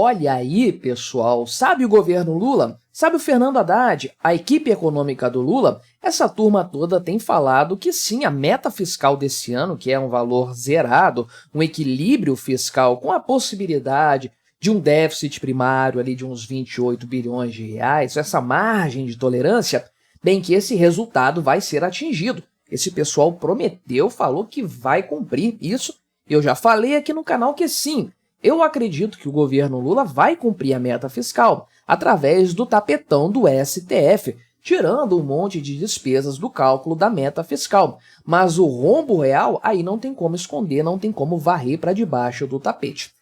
Olha aí, pessoal, sabe o governo Lula? Sabe o Fernando Haddad? A equipe econômica do Lula? Essa turma toda tem falado que sim, a meta fiscal desse ano, que é um valor zerado, um equilíbrio fiscal com a possibilidade de um déficit primário ali de uns 28 bilhões de reais, essa margem de tolerância, bem que esse resultado vai ser atingido. Esse pessoal prometeu, falou que vai cumprir isso. Eu já falei aqui no canal que sim, eu acredito que o governo Lula vai cumprir a meta fiscal através do tapetão do STF, tirando um monte de despesas do cálculo da meta fiscal. Mas o rombo real, aí não tem como esconder, não tem como varrer para debaixo do tapete.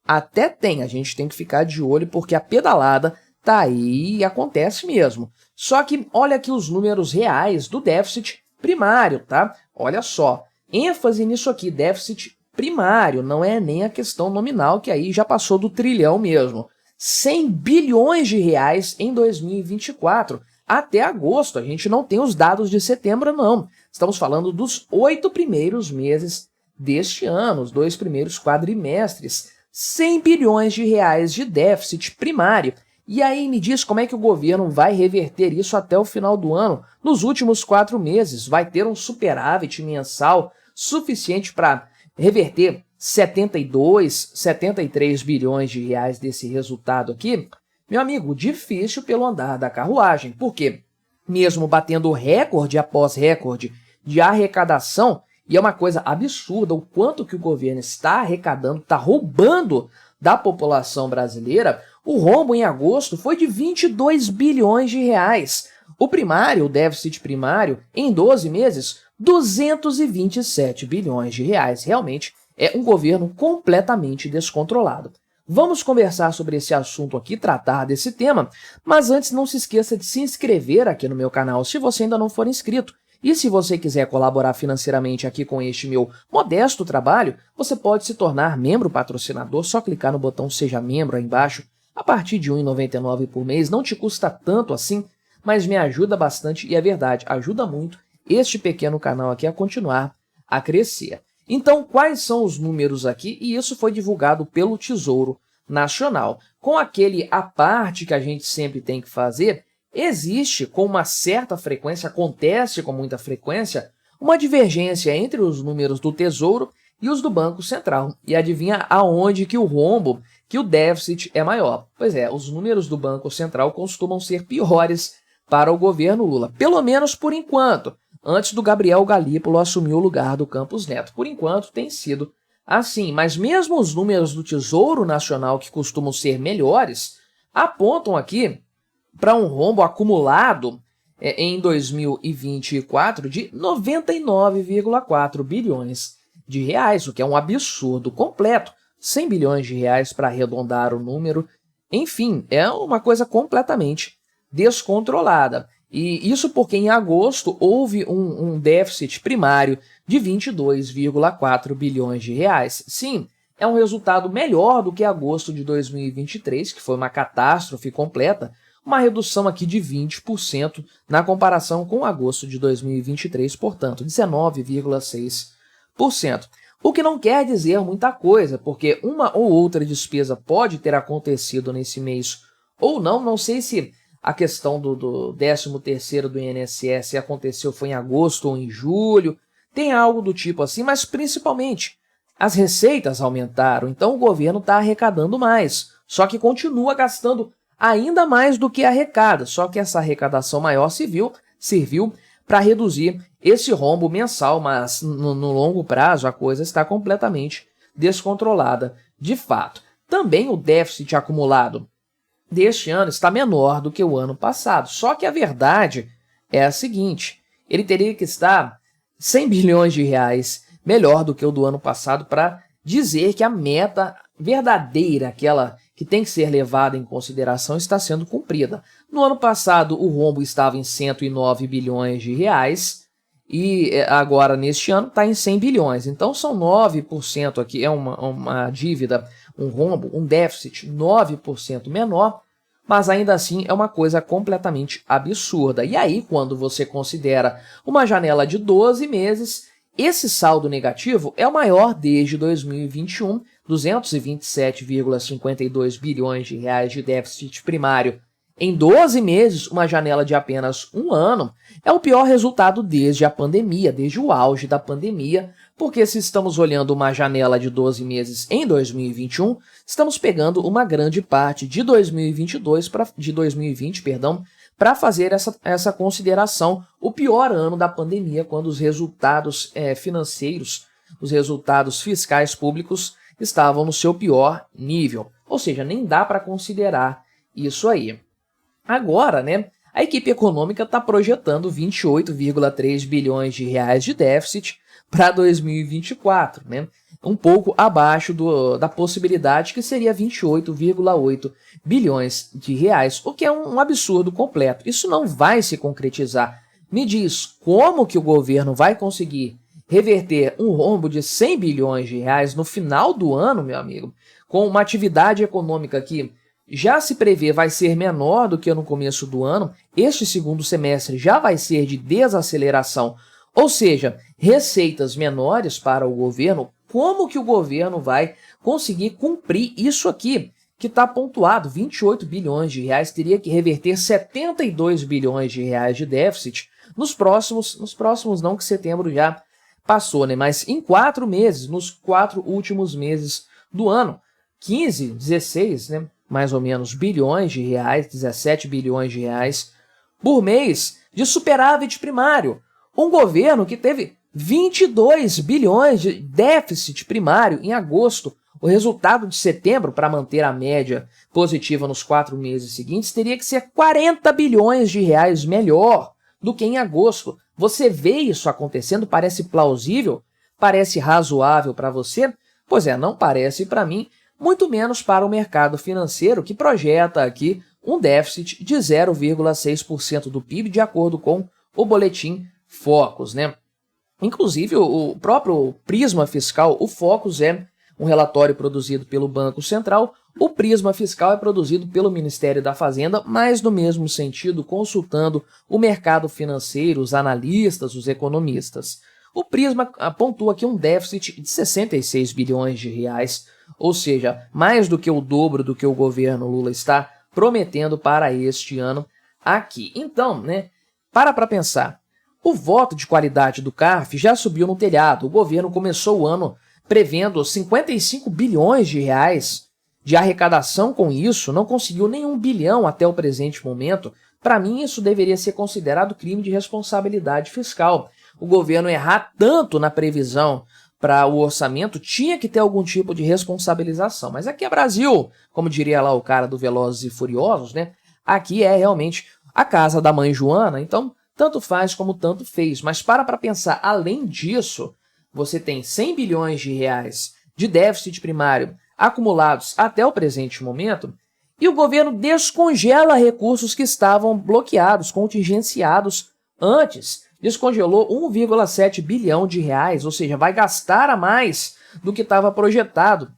Até tem, a gente tem que ficar de olho porque a pedalada tá aí e acontece mesmo. Só que olha aqui os números reais do déficit primário, tá? Olha só, ênfase nisso aqui, déficit primário, não é nem a questão nominal, que aí já passou do trilhão mesmo. 100 bilhões de reais em 2024, até agosto. A gente não tem os dados de setembro, não. Estamos falando dos 8 primeiros meses deste ano, os 2 primeiros quadrimestres. 100 bilhões de reais de déficit primário. E aí me diz como é que o governo vai reverter isso até o final do ano. Nos últimos 4 meses, vai ter um superávit mensal suficiente para reverter 72, 73 bilhões de reais desse resultado aqui? Meu amigo, difícil pelo andar da carruagem, porque mesmo batendo recorde após recorde de arrecadação, e é uma coisa absurda o quanto que o governo está arrecadando, está roubando da população brasileira, o rombo em agosto foi de 22 bilhões de reais. O primário, o déficit primário, em 12 meses, 227 bilhões de reais. Realmente é um governo completamente descontrolado. Vamos conversar sobre esse assunto aqui, tratar desse tema, mas antes não se esqueça de se inscrever aqui no meu canal se você ainda não for inscrito. E se você quiser colaborar financeiramente aqui com este meu modesto trabalho, você pode se tornar membro patrocinador, só clicar no botão Seja Membro aí embaixo. A partir de R$ 1,99 por mês, não te custa tanto assim, mas me ajuda bastante e é verdade, ajuda muito este pequeno canal aqui a continuar a crescer. Então, quais são os números aqui? E isso foi divulgado pelo Tesouro Nacional. Com aquele à parte que a gente sempre tem que fazer, existe com uma certa frequência, acontece com muita frequência, uma divergência entre os números do Tesouro e os do Banco Central. E adivinha aonde que o rombo, que o déficit é maior? Pois é, os números do Banco Central costumam ser piores para o governo Lula, pelo menos por enquanto, antes do Gabriel Galípolo assumir o lugar do Campos Neto. Por enquanto tem sido assim, mas mesmo os números do Tesouro Nacional, que costumam ser melhores, apontam aqui para um rombo acumulado em 2024 de 99,4 bilhões de reais, o que é um absurdo completo. 100 bilhões de reais para arredondar o número. Enfim, é uma coisa completamente descontrolada. E isso porque em agosto houve um déficit primário de 22,4 bilhões de reais. Sim, é um resultado melhor do que agosto de 2023, que foi uma catástrofe completa, uma redução aqui de 20% na comparação com agosto de 2023, portanto, 19,6%. O que não quer dizer muita coisa, porque uma ou outra despesa pode ter acontecido nesse mês ou não. Não sei se a questão do 13º do INSS aconteceu foi em agosto ou em julho, tem algo do tipo assim, mas principalmente as receitas aumentaram, então o governo está arrecadando mais, só que continua gastando ainda mais do que arrecada, só que essa arrecadação maior serviu para reduzir esse rombo mensal, mas no longo prazo a coisa está completamente descontrolada de fato. Também o déficit acumulado deste ano está menor do que o ano passado, só que a verdade é a seguinte, ele teria que estar 100 bilhões de reais melhor do que o do ano passado para dizer que a meta verdadeira, aquela que tem que ser levada em consideração, está sendo cumprida. No ano passado, o rombo estava em 109 bilhões de reais e agora, neste ano, está em 100 bilhões. Então, são 9% aqui, é uma dívida, um rombo, um déficit 9% menor, mas ainda assim é uma coisa completamente absurda. E aí, quando você considera uma janela de 12 meses, esse saldo negativo é o maior desde 2021, 227,52 bilhões de reais de déficit primário em 12 meses, uma janela de apenas um ano, é o pior resultado desde a pandemia, desde o auge da pandemia, porque se estamos olhando uma janela de 12 meses em 2021, estamos pegando uma grande parte de 2020, para fazer essa consideração, o pior ano da pandemia, quando os resultados financeiros, os resultados fiscais públicos estavam no seu pior nível. Ou seja, nem dá para considerar isso aí. Agora, a equipe econômica está projetando 28,3 bilhões de reais de déficit para 2024, um pouco abaixo da possibilidade que seria 28,8 bilhões de reais, o que é um absurdo completo. Isso não vai se concretizar. Me diz como que o governo vai conseguir reverter um rombo de 100 bilhões de reais no final do ano, meu amigo, com uma atividade econômica que já se prevê vai ser menor do que no começo do ano. Este segundo semestre já vai ser de desaceleração, ou seja, receitas menores para o governo. Como que o governo vai conseguir cumprir isso aqui, que está pontuado, 28 bilhões de reais, teria que reverter 72 bilhões de reais de déficit nos próximos não, que setembro já passou, mas em 4 meses, nos 4 últimos meses do ano, 15, 16, mais ou menos, bilhões de reais, 17 bilhões de reais por mês de superávit primário. Um governo que teve 22 bilhões de déficit primário em agosto. O resultado de setembro, para manter a média positiva nos 4 meses seguintes, teria que ser 40 bilhões de reais melhor do que em agosto. Você vê isso acontecendo? Parece plausível? Parece razoável para você? Pois é, não parece para mim, muito menos para o mercado financeiro, que projeta aqui um déficit de 0,6% do PIB, de acordo com o boletim Focus, Inclusive, o próprio Prisma Fiscal, o Focus é um relatório produzido pelo Banco Central, o Prisma Fiscal é produzido pelo Ministério da Fazenda, mas no mesmo sentido, consultando o mercado financeiro, os analistas, os economistas. O Prisma pontua aqui um déficit de 66 bilhões de reais, ou seja, mais do que o dobro do que o governo Lula está prometendo para este ano aqui. Então, para pensar. O voto de qualidade do CARF já subiu no telhado. O governo começou o ano prevendo 55 bilhões de reais de arrecadação com isso, não conseguiu nenhum bilhão até o presente momento. Para mim, isso deveria ser considerado crime de responsabilidade fiscal. O governo errar tanto na previsão para o orçamento tinha que ter algum tipo de responsabilização. Mas aqui é Brasil, como diria lá o cara do Velozes e Furiosos, Aqui é realmente a casa da mãe Joana, então tanto faz como tanto fez. Mas para pensar, além disso, você tem 100 bilhões de reais de déficit primário acumulados até o presente momento, e o governo descongela recursos que estavam bloqueados, contingenciados antes. Descongelou 1,7 bilhão de reais, ou seja, vai gastar a mais do que estava projetado.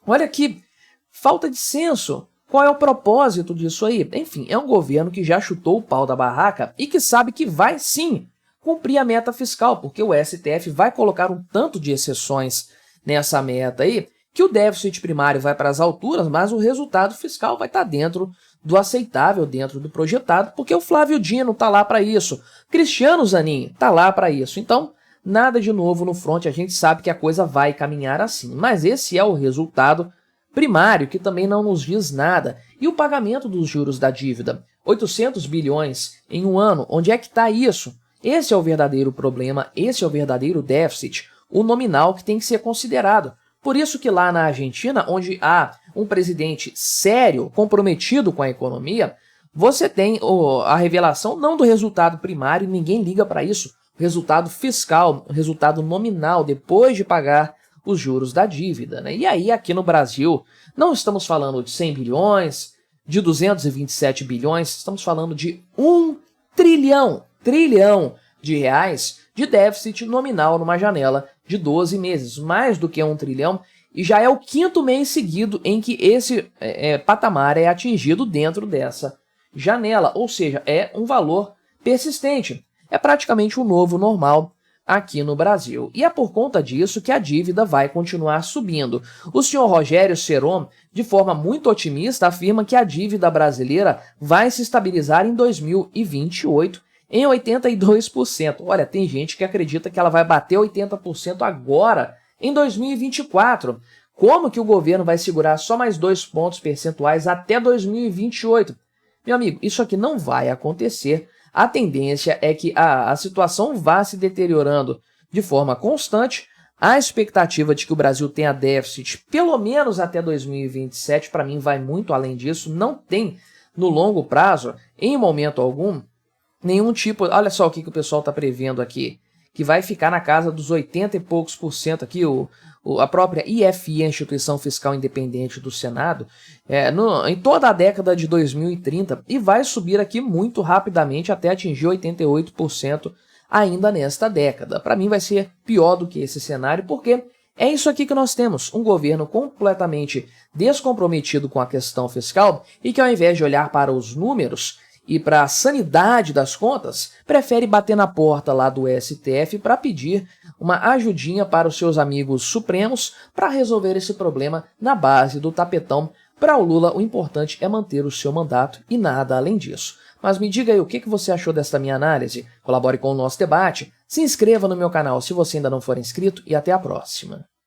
Olha que falta de senso. Qual é o propósito disso aí? Enfim, é um governo que já chutou o pau da barraca e que sabe que vai sim cumprir a meta fiscal, porque o STF vai colocar um tanto de exceções nessa meta aí, que o déficit primário vai para as alturas, mas o resultado fiscal vai estar dentro do aceitável, dentro do projetado, porque o Flávio Dino está lá para isso, Cristiano Zanin está lá para isso. Então, nada de novo no front, a gente sabe que a coisa vai caminhar assim, mas esse é o resultado primário, que também não nos diz nada. E o pagamento dos juros da dívida? 800 bilhões em um ano, onde é que está isso? Esse é o verdadeiro problema, esse é o verdadeiro déficit, o nominal que tem que ser considerado. Por isso que lá na Argentina, onde há um presidente sério, comprometido com a economia, você tem a revelação não do resultado primário, ninguém liga para isso, o resultado fiscal, o resultado nominal, depois de pagar os juros da dívida. E aí, aqui no Brasil, não estamos falando de 100 bilhões, de 227 bilhões, estamos falando de 1 trilhão de reais de déficit nominal numa janela de 12 meses, mais do que 1 trilhão, e já é o 5º mês seguido em que esse patamar é atingido dentro dessa janela, ou seja, é um valor persistente. É praticamente um novo normal aqui no Brasil. E é por conta disso que a dívida vai continuar subindo. O senhor Rogério Seron, de forma muito otimista, afirma que a dívida brasileira vai se estabilizar em 2028 em 82%. Olha, tem gente que acredita que ela vai bater 80% agora, em 2024. Como que o governo vai segurar só mais 2 pontos percentuais até 2028? Meu amigo, isso aqui não vai acontecer. A tendência é que a situação vá se deteriorando de forma constante. A expectativa de que o Brasil tenha déficit pelo menos até 2027, para mim, vai muito além disso. Não tem, no longo prazo, em momento algum, nenhum tipo... Olha só o que o pessoal está prevendo aqui, que vai ficar na casa dos 80 e poucos por cento aqui, a própria IFI, a Instituição Fiscal Independente do Senado, em toda a década de 2030, e vai subir aqui muito rapidamente até atingir 88% ainda nesta década. Para mim vai ser pior do que esse cenário, porque é isso aqui que nós temos, um governo completamente descomprometido com a questão fiscal e que, ao invés de olhar para os números e para a sanidade das contas, prefere bater na porta lá do STF para pedir uma ajudinha para os seus amigos supremos para resolver esse problema na base do tapetão. Para o Lula, o importante é manter o seu mandato e nada além disso. Mas me diga aí o que você achou desta minha análise, colabore com o nosso debate, se inscreva no meu canal se você ainda não for inscrito e até a próxima.